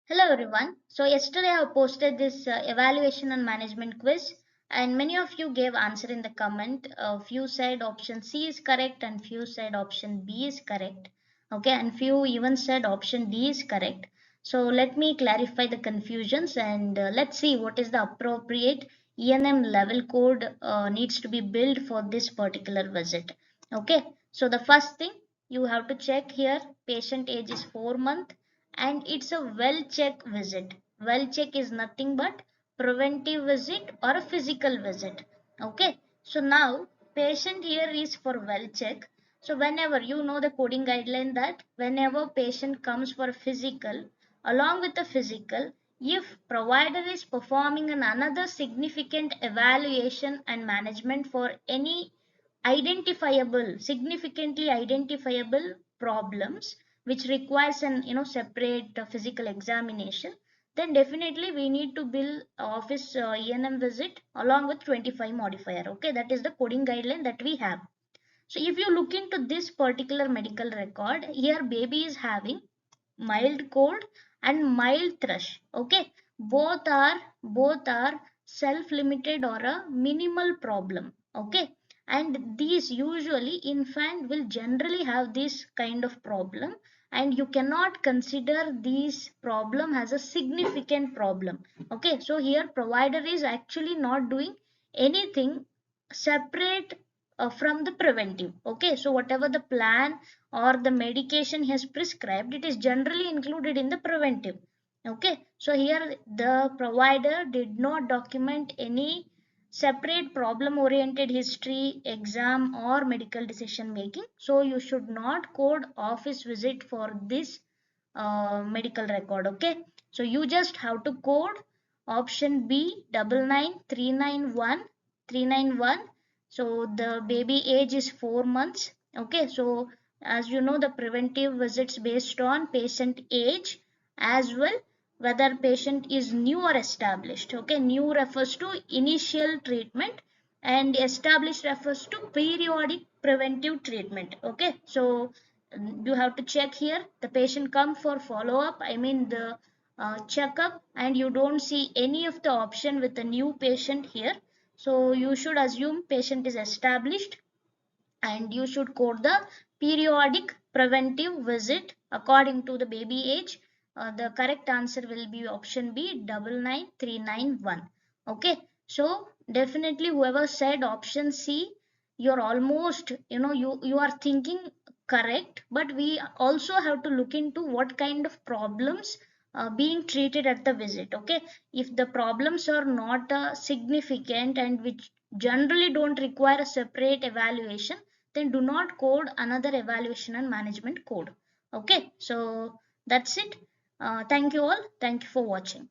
Hello everyone. So yesterday I have posted this evaluation and management quiz and many of you gave answer in the comment. Few said option C is correct and few said option B is correct. Okay, and few even said option D is correct. So let me clarify the confusions and let's see what is the appropriate ENM level code needs to be built for this particular visit. Okay, so the first thing you have to check here, patient age is 4 months and it's a well check visit. Well check is nothing but preventive visit or a physical visit. Okay, so now patient here is for well check. So whenever you know the coding guideline that whenever patient comes for physical, along with the physical, if provider is performing another significant evaluation and management for any identifiable, significantly identifiable problems which requires an separate physical examination, then definitely we need to bill office ENM visit along with 25 modifier. Okay, that is the coding guideline that we have. So if you look into this particular medical record, here baby is having mild cold and mild thrush. Okay, both are self-limited or a minimal problem. Okay, and these usually infant will generally have this kind of problem, and you cannot consider this problem as a significant problem. Okay, so here provider is actually not doing anything separate from the preventive. Okay, so whatever the plan or the medication he has prescribed, it is generally included in the preventive. Okay, so here the provider did not document any separate problem oriented history, exam or medical decision making, so you should not code office visit for this medical record. Okay, so you just have to code option B 99391 so the baby age is 4 months. Okay, so as you know the preventive visits based on patient age as well whether patient is new or established. Okay, new refers to initial treatment and established refers to periodic preventive treatment. Okay, so you have to check here the patient come for follow up, I mean the checkup, and you don't see any of the option with the new patient here, so you should assume patient is established and you should code the periodic preventive visit according to the baby age. The correct answer will be option B 99391. Okay, so definitely whoever said option C, you're almost you are thinking correct, but we also have to look into what kind of problems being treated at the visit. Okay, if the problems are not significant and which generally don't require a separate evaluation, then do not code another evaluation and management code. Okay, so that's it. Thank you all. Thank you for watching.